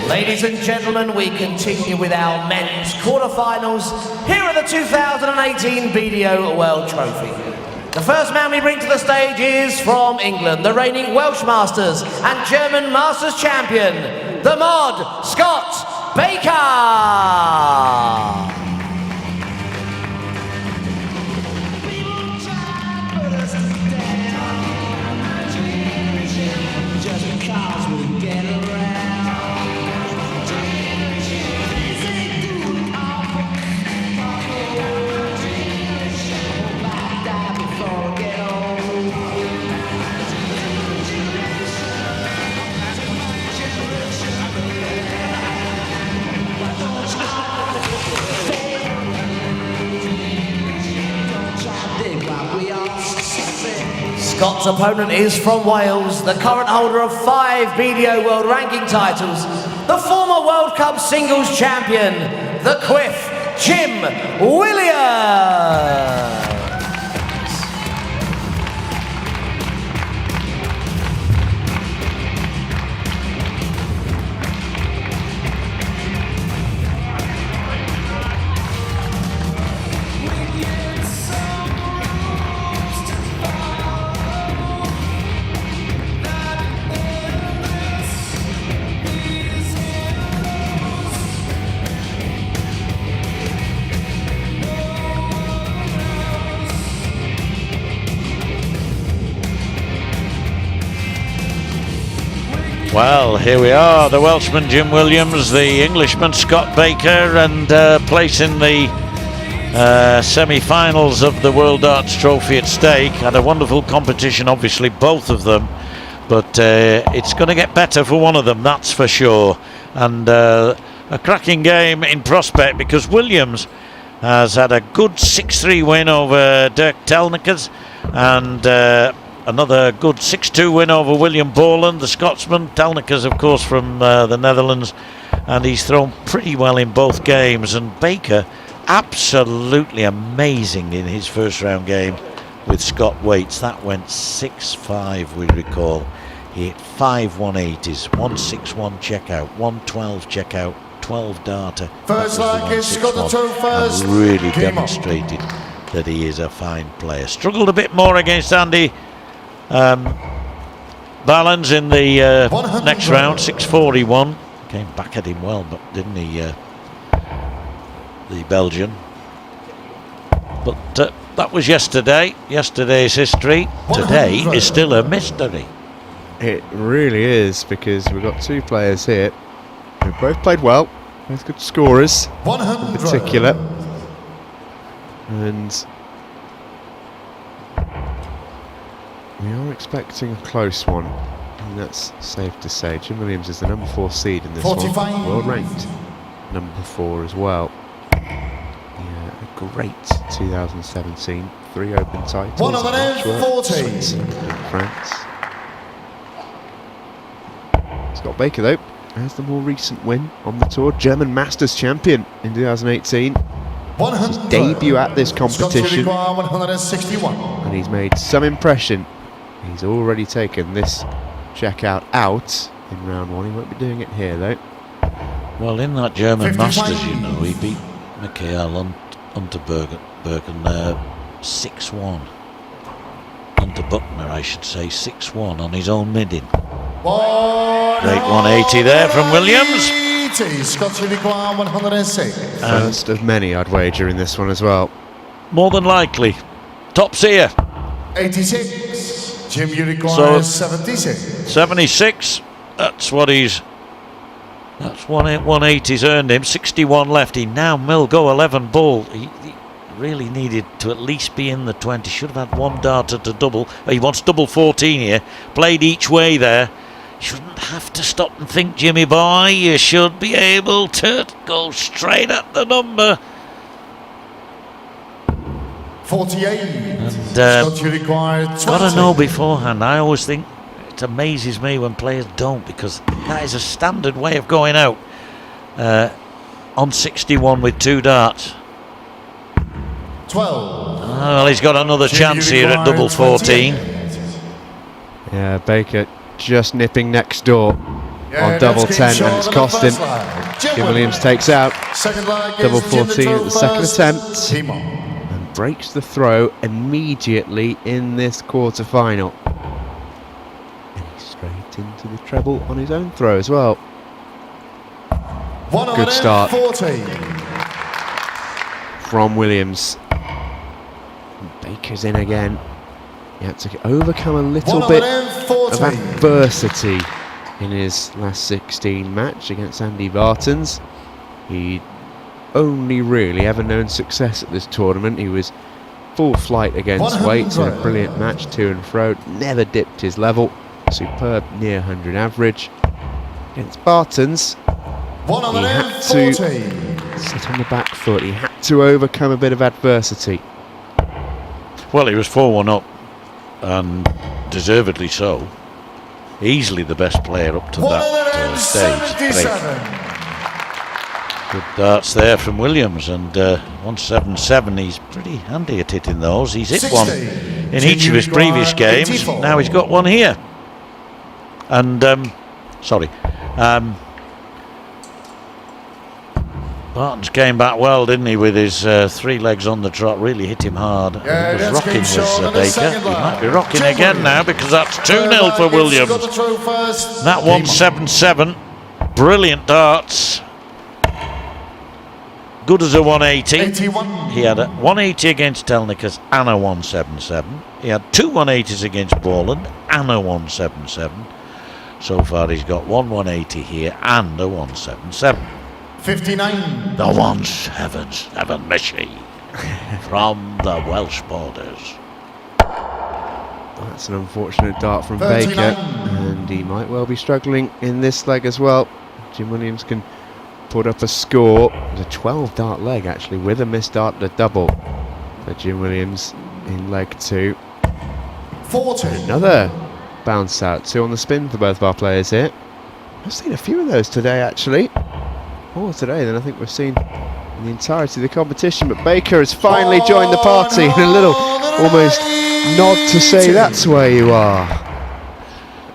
Ladies and gentlemen, we continue with our men's quarterfinals. Here are the 2018 BDO World Trophy. The first man we bring to the stage is from England, the reigning Welsh Masters and German Masters champion, the Mod Scott Baker. Scott's opponent is from Wales, the current holder of 5 BDO World Ranking titles, the former World Cup singles champion, the Quiff, Jim Williams. Well, here we are, the Welshman Jim Williams, the Englishman Scott Baker, and placing the semi-finals of the World Darts Trophy at stake. Had a wonderful competition, obviously, both of them, but it's going to get better for one of them, that's for sure. And a cracking game in prospect, because Williams has had a good 6-3 win over Dirk Telnikers, and another good 6-2 win over William Borland, the Scotsman. Telnikers, of course, from the Netherlands, and he's thrown pretty well in both games. And Baker, absolutely amazing in his first round game with Scott Waits. That went 6-5, we recall. He hit 5 180s, 161 checkout, 112 checkout, 12 darter. First leg is Scott the toe first. And really demonstrated that he is a fine player. Struggled a bit more against Andy Balans in the next round, 6-4 came back at him well, but didn't he, the Belgian? But that was yesterday's history. Today is still a mystery. It really is, because we've got 2 players here who both played well, both good scorers in particular, and we are expecting a close one, and that's safe to say. Jim Williams is the number 4 seed in this 45. one, world ranked number 4 as well. Yeah, a great 2017, 3 open titles. One of the Antwerp, 40. Switzerland and France. Scott Baker, though, has the more recent win on the tour, German Masters champion in 2018. His debut at this competition, 161. and he's made some impression. He's already taken this checkout out in round 1. He won't be doing it here, though. Well, in that German 55. Masters, you know, he beat Michael Unterbergen 6-1. Hunter Buckner, I should say, 6-1 on his own middin. Great 180 there from Williams. Scott 106. First of many, I'd wager, in this one as well. More than likely. Tops here. 86. Jim Uruguay So, 76. 76. That's what he's. That's 180's earned him. 61 left. He now will go 11 ball. He really needed to at least be in the 20. Should have had 1 darter to double. He wants double 14 here. Played each way there. Shouldn't have to stop and think, Jimmy boy. You should be able to go straight at the number. 48. And Scott Uruguay 20. got to know beforehand. I always think it amazes me when players don't, because that is a standard way of going out on 61 with 2 darts. 12. Well, he's got another chance here at double 14. Yeah, Baker just nipping next door. on double 10, and it's cost him. Jim Williams takes out double 14 at the second attempt and breaks the throw immediately in this quarter-final. And he's straight into the treble on his own throw as well. Good start from Williams. Baker's in again. He had to overcome a little bit of adversity in his last 16 match against Andy Vartans. He'd only really ever known success at this tournament. He was full flight against Waits in a brilliant match, to and fro, never dipped his level. Superb near 100 average. Against Bartons, he had to sit on the back foot. He had to overcome a bit of adversity. Well, he was 4-1 up, and deservedly so. Easily the best player up to that stage. Good darts there from Williams, and 177. He's pretty handy at hitting those. He's hit one in each of his previous games. Now he's got one here. And Bartons came back well, didn't he, with his 3 legs on the trot. Really hit him hard. He was rocking, was Baker. He might be rocking again now, because that's 2-0 for Williams. That 177. Brilliant darts. Good as a 180. He had a 180 against Telnikas and a 177. He had 2 180s against Borland and a 177. So far he's got 180 here and a 177. 59. The 177 machine from the Welsh borders. That's an unfortunate dart from 39. Baker, and he might well be struggling in this leg as well. Jim Williams can put up a score. It was a 12-dart leg actually, with a missed dart and a double for Jim Williams in leg 2. 40. Another bounce out, 2 on the spin for both of our players here. I've seen a few of those today actually. More today than I think we've seen in the entirety of the competition, but Baker has finally joined the party in a little almost nod to say that's where you are.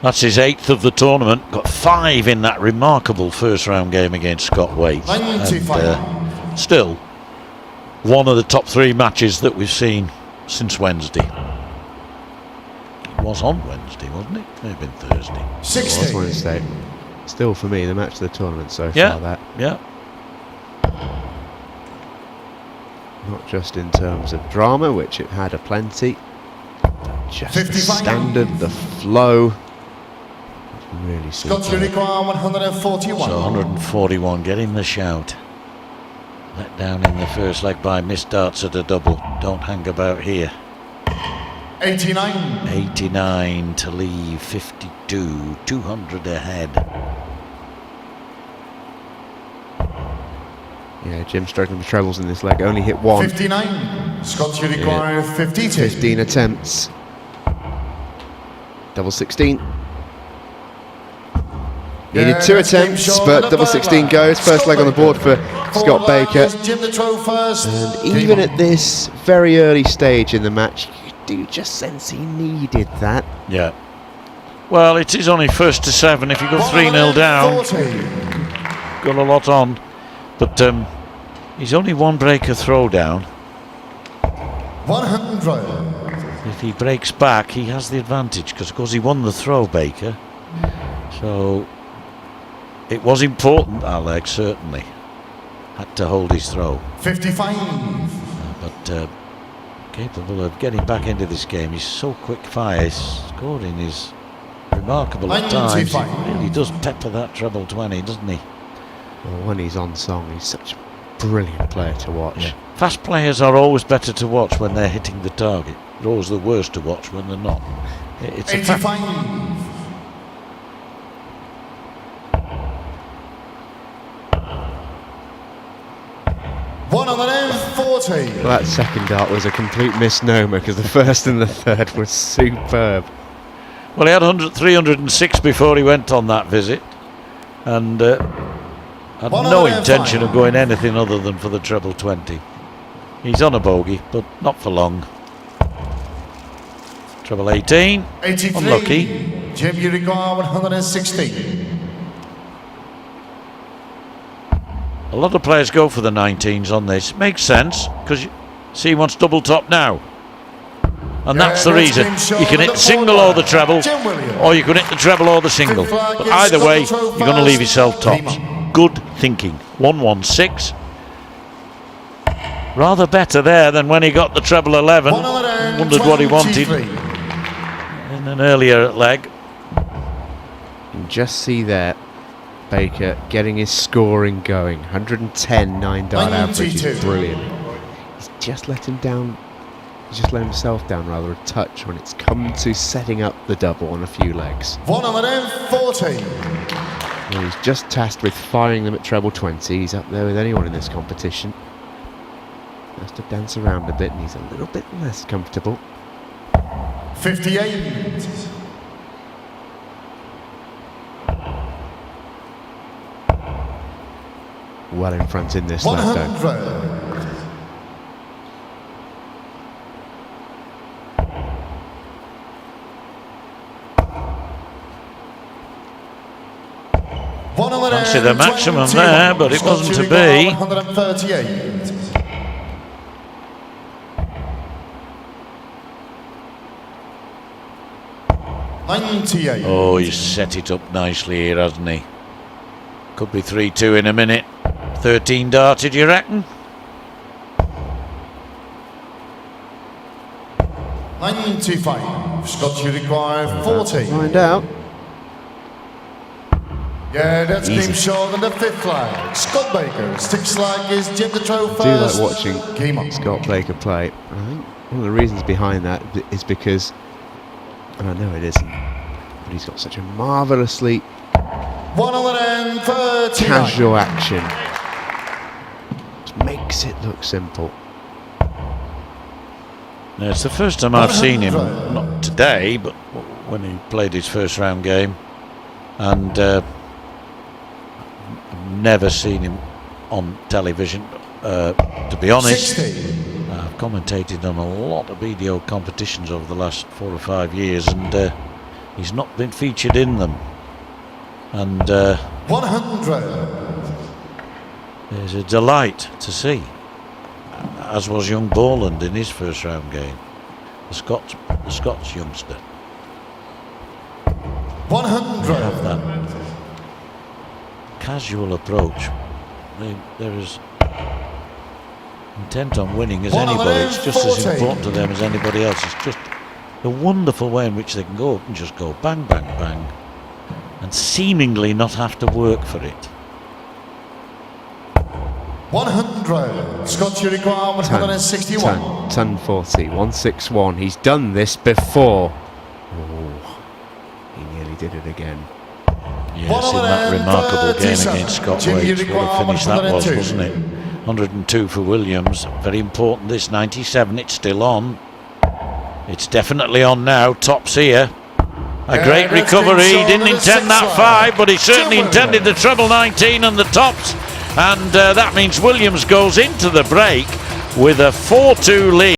That's his 8th of the tournament. Got 5 in that remarkable first round game against Scott Waite. And still one of the top 3 matches that we've seen since Wednesday. It was on Wednesday, wasn't it? May have been Thursday. 60. It was Wednesday. Still for me the match of the tournament so Yeah, far. yeah. Not just in terms of drama, which it had aplenty, but just the 55. standard, the flow. Really Scott superb. Unicron 141. So 141 getting the shout. Let down in the first leg by missed darts at a double. Don't hang about here. 89. 89 to leave 52, 200 ahead. Yeah, Jim struggling with trebles in this leg. Only hit 1. 59. Scott Unicron 52. 15 attempts. Double 16. Needed 2 attempts, but double 16 goes. First leg on the board for Scott Baker. And even at this very early stage in the match, you do just sense he needed that. Yeah. Well, it is only first to 7. If you go 3-0 down, got a lot on. But he's only 1 breaker throwdown. 100. If he breaks back, he has the advantage, because of course he won the throw, Baker. So it was important, that leg, certainly. Had to hold his throw. 55. But capable of getting back into this game. He's so quick fire. His scoring is remarkable at times. He really does pepper that treble 20, doesn't he? Well, when he's on song, he's such a brilliant player to watch. Yeah. Fast players are always better to watch when they're hitting the target. They're always the worst to watch when they're not. It's a fact. 85. Well, that second dart was a complete misnomer, because the first and the third were superb. Well, he had 306 before he went on that visit, and had no intention of going anything other than for the treble 20. He's on a bogey, but not for long. Treble 18, 83. unlucky. Jim Unicron 116. A lot of players go for the 19s on this. Makes sense, because see, he wants double top now. And that's the reason. You can hit the single or the treble, or you can hit the treble or the single. But either way, you're going to leave yourself tops. Good thinking. 116. Rather better there than when he got the treble 11. Wondered what he wanted in an earlier leg. You can just see there Baker getting his scoring going. 110 9-dart average is brilliant. He's just let him down. He's just let himself down rather a touch when it's come to setting up the double on a few legs. 140. Well, he's just tasked with firing them at treble 20. He's up there with anyone in this competition. Has to dance around a bit, and he's a little bit less comfortable. 58. Well in front in this lap, though. 100. Fancy the maximum there, but it wasn't to be. 138. Oh, he's set it up nicely here, hasn't he? Could be 3-2 in a minute. 13 darted, you reckon? 95. Scott, you require 40. Find out. Yeah, that's Easy. game short on the 5th flag. Scott Baker sticks like his Jim the Tro I do first. like watching Game on. Scott Baker play. I think one of the reasons behind that is because, and I know it isn't, but he's got such a marvellously 130. casual action. Just makes it look simple. No, it's the first time I've seen him, not today, but when he played his first round game. And I've never seen him on television, to be honest. 60. I've commentated on a lot of video competitions over the last 4 or 5 years, and he's not been featured in them. And 100. it's a delight to see, as was young Borland in his first round game, the Scots youngster. 100. Have that casual approach. They're as intent on winning as anybody. It's just as 140. important to them as anybody else. It's just a wonderful way in which they can go up and just go bang, bang, bang, and seemingly not have to work for it. 100. Scott, you require 161. Ton 40. 161. He's done this before. Oh, he nearly did it again. Yes, in that remarkable game 137. against Scott Jim, you Waits, what require a finish that was, 102. wasn't it? 102 for Williams. Very important, this 97. It's still on. It's definitely on now. Tops here. A Yeah, great that's recovery. been He shown didn't in the intend that sixth 5, but he certainly Jim intended the treble 19 and the tops. And that means Williams goes into the break with a 4-2 lead.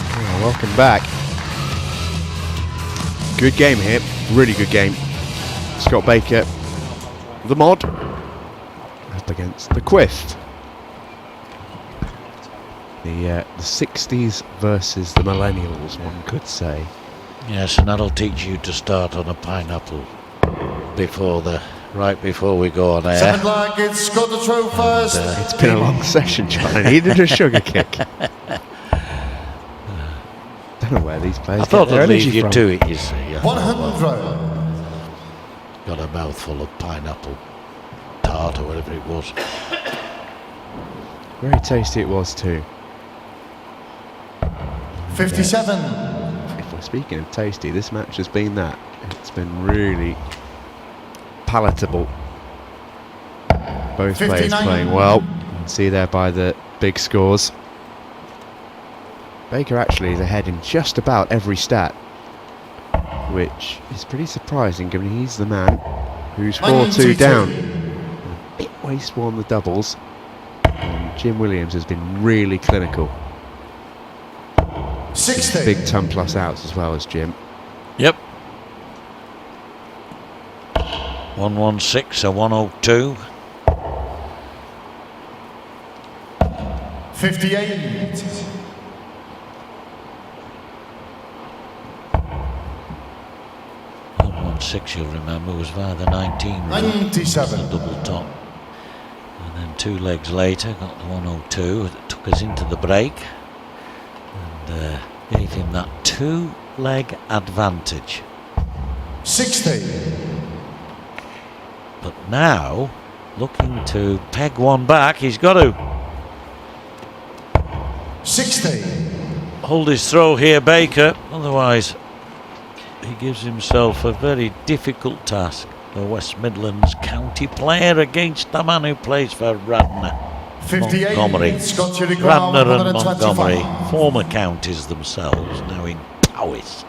Oh, welcome back. Good game here. Really good game. Scott Baker, the mod, up against the Quiff. The 60s versus the millennials, one could say. Yes, and that'll teach you to start on a pineapple right before we go on air. 7 flag, it's Scott the Tro first. It's been a long session, John. I needed a sugar kick. Don't know where these players I thought get their I'd leave energy you from. to it, you see. I thought, 100. well, got a mouthful of pineapple tart or whatever it was. Very tasty it was too. 57. If we're speaking of tasty, this match has been that. It's been really palatable. Both players 59. playing well. You can see there by the big scores. Baker actually is ahead in just about every stat, which is pretty surprising given he's the man who's 4-2 down. A bit wasteful on the doubles. And Jim Williams has been really clinical. 60. Big ton plus outs as well as Jim. Yep. 116, a 102. 58. 116, you'll remember, was via the 19 route, 97. the double top. And then 2 legs later, got the 102 that took us into the break and gave him that 2-leg advantage. 60. But now, looking to peg one back, he's got to 60. hold his throw here, Baker, otherwise he gives himself a very difficult task. The West Midlands county player against the man who plays for Radnor 58. Montgomery. Scott Uruguay, Radnor and 125. Montgomery, former counties themselves, now in Powys.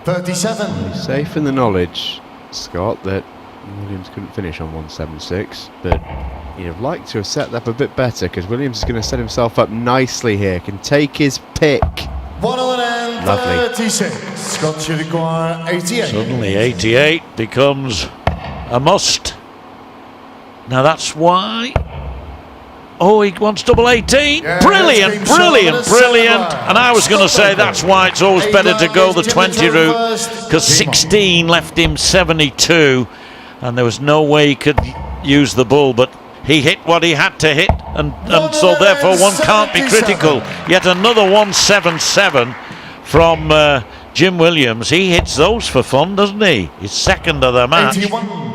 37. Safe in the knowledge, Scott, that Williams couldn't finish on 176, but you'd have liked to have set that up a bit better, because Williams is going to set himself up nicely here, can take his pick. 136. Scott Uruguay, 88. Suddenly 88 becomes a must. Now that's why. Oh, he wants double 18. Yeah, Brilliant, it's been brilliant, shown brilliant. as And I was going to say Scott that's why it's always Baker. better to go the 20 Jimmy route, first. because 16 left him 72, and there was no way he could use the bull, but he hit what he had to hit, and so therefore one can't be critical. Yet another 177 from Jim Williams. He hits those for fun, doesn't he? His second of the match. 81.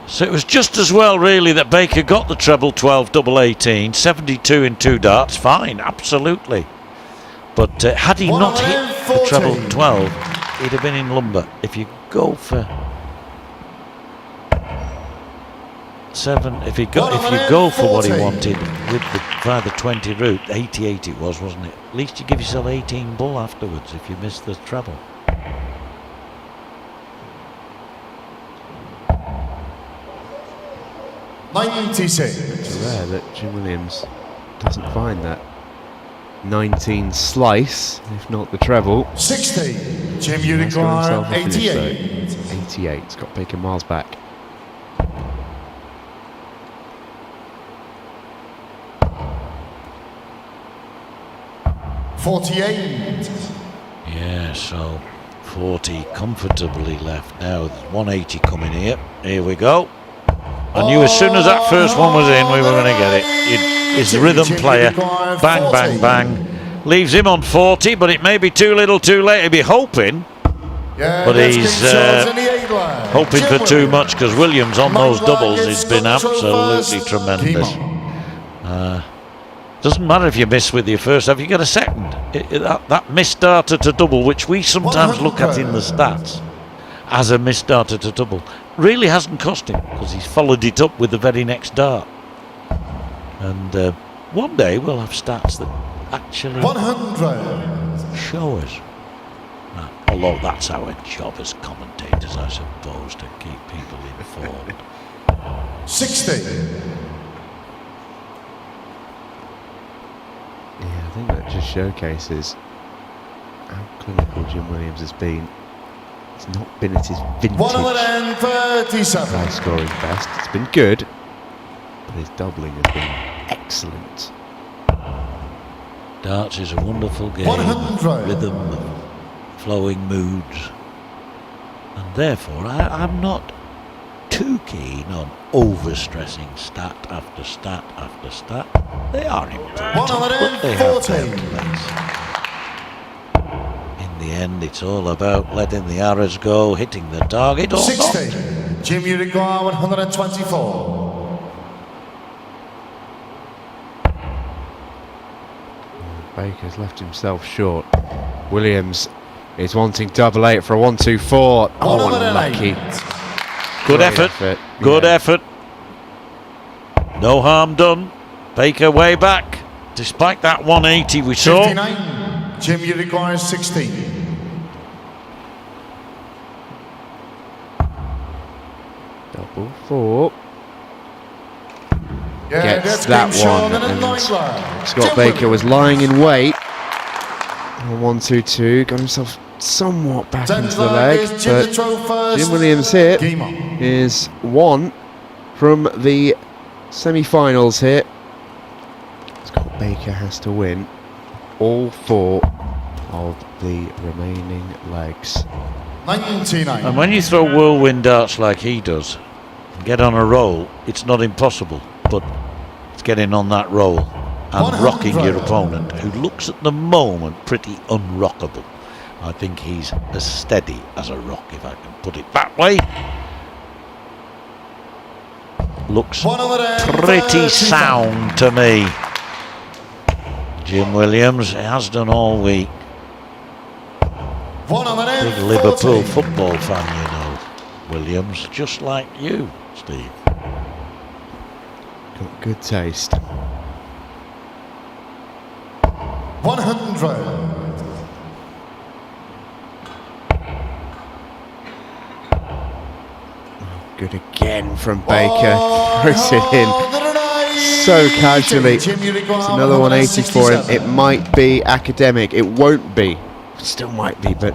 So it was just as well, really, that Baker got the treble 12 double 18, 72 in 2 darts. Fine, absolutely. But had he not hit the treble 12, he'd have been in lumber. If you go for 7, if you go for what he wanted with via the 20 route, 88 it was, wasn't it? At least you give yourself 18 bull afterwards if you miss the treble. $96. It's rare that Jim Williams doesn't find that 19 slice, if not the treble. 60. Jim Nice for himself Uruguay, to finish, 88. though. 88. Scott Baker miles back. $48. Yeah, so 40 comfortably left. Now there's 180 coming here. Here we go. I knew as soon as that first one was in, we were going to get it. He's the rhythm player. Bang, bang, bang. Leaves him on 40, but it may be too little too late. He'll be hoping, Yeah, but that's he's King Charles in the 8 line. hoping Jim for too Williams. much, because Williams on those Monk line doubles gets has been control absolutely first. tremendous. Kimo. Doesn't matter if you miss with your first half, you get a second. That missed starter to double, which we sometimes look at in the stats as a missed starter to double, really hasn't cost him, because he's followed it up with the very next dart. And one day we'll have stats that actually 100. show us. Although that's our job as commentators, I suppose, to keep people informed. 60. Yeah, I think that just showcases how clinical Jim Williams has been. It's not been at his vintage 137. high scoring best. It's been good, but his doubling has been excellent. Darts is a wonderful game, 100. rhythm, flowing moods, and therefore I'm not too keen on overstressing stat after stat after stat. They are important, but they have their 140. place. In the end, it's all about letting the arrows go, hitting the target or 60. not. Jim Uruguay, 124. Baker's left himself short. Williams is wanting double 8 for a 124. Oh, 108. unlucky. Good Great effort. Good yeah. effort. No harm done. Baker way back, despite that 180 we saw. 59. Jim Uruguay, 16. Double 4. Yeah, Gets that's that King Sean one, in a and 9 line. Scott Jim Baker was Williams. lying in wait. 1-2-2, got himself somewhat back into the leg, Is Jim but Latrobe first. Jim Williams here Game on. is one from the semi-finals here. Scott Baker has to win all 4 of the remaining legs. 99. And when you throw whirlwind darts like he does, and get on a roll, it's not impossible, but it's getting on that roll and 100. rocking your opponent, who looks at the moment pretty unrockable. I think he's as steady as a rock, if I can put it that way. Looks pretty sound to me. Jim Williams has done all week. Big Liverpool football fan, you know, Williams, just like you, Steve. Got good taste. 100. Good again from Baker. Throws it in so casually. It's another 180 for him. It might be academic. It won't be. Still might be, but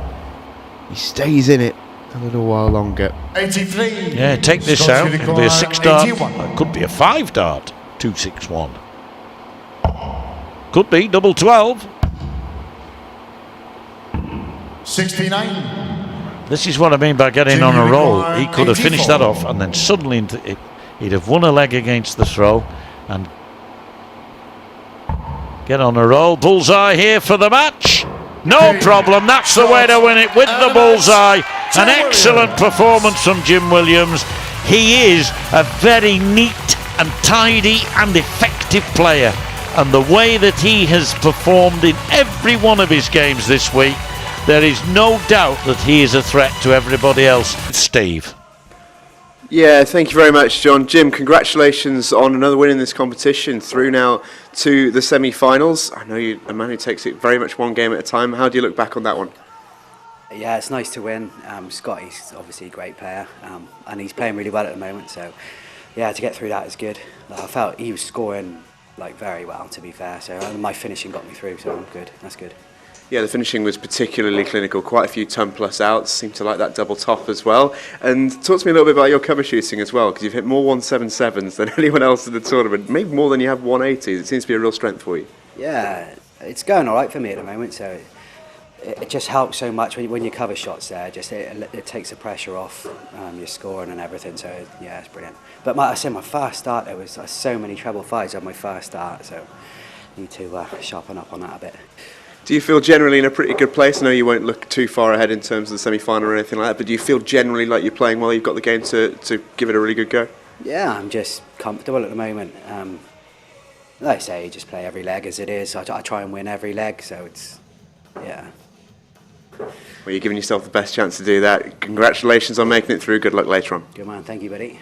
he stays in it a little while longer. 83. Yeah, take this Scottish out. It'll be a require 6 dart. 81. It could be a 5 dart. 261. Could be double 12. 69. This is what I mean by getting on a roll. He could have finished that 84. off, and then suddenly he'd have won a leg against the throw and get on a roll. Bullseye here for the match. No problem. That's the way to win it with the bullseye. An excellent performance from Jim Williams. He is a very neat and tidy and effective player. And the way that he has performed in every one of his games this week, there is no doubt that he is a threat to everybody else. Steve. Yeah, thank you very much, John. Jim, congratulations on another win in this competition, through now to the semi-finals. I know you're a man who takes it very much one game at a time. How do you look back on that one? Yeah, it's nice to win. Scotty's obviously a great player, and he's playing really well at the moment. So, yeah, to get through that is good. I felt he was scoring very well, to be fair. So my finishing got me through. So I'm good. That's good. Yeah, the finishing was particularly clinical. Quite a few ton-plus outs. Seemed to like that double top as well. And talk to me a little bit about your cover shooting as well, because you've hit more 177s than anyone else in the tournament. Maybe more than you have 180s. It seems to be a real strength for you. Yeah, it's going all right for me at the moment. So it just helps so much when you cover shots there. Just it takes the pressure off your scoring and everything. So yeah, it's brilliant. But I said my first start, there was so many treble fives on my first start. So I need to sharpen up on that a bit. Do you feel generally in a pretty good place? I know you won't look too far ahead in terms of the semi-final or anything like that, but do you feel generally like you're playing well? You've got the game to give it a really good go? Yeah, I'm just comfortable at the moment. Like I say, just play every leg as it is. I try and win every leg, so it's, yeah. Well, you're giving yourself the best chance to do that. Congratulations on making it through. Good luck later on. Good man, thank you, buddy.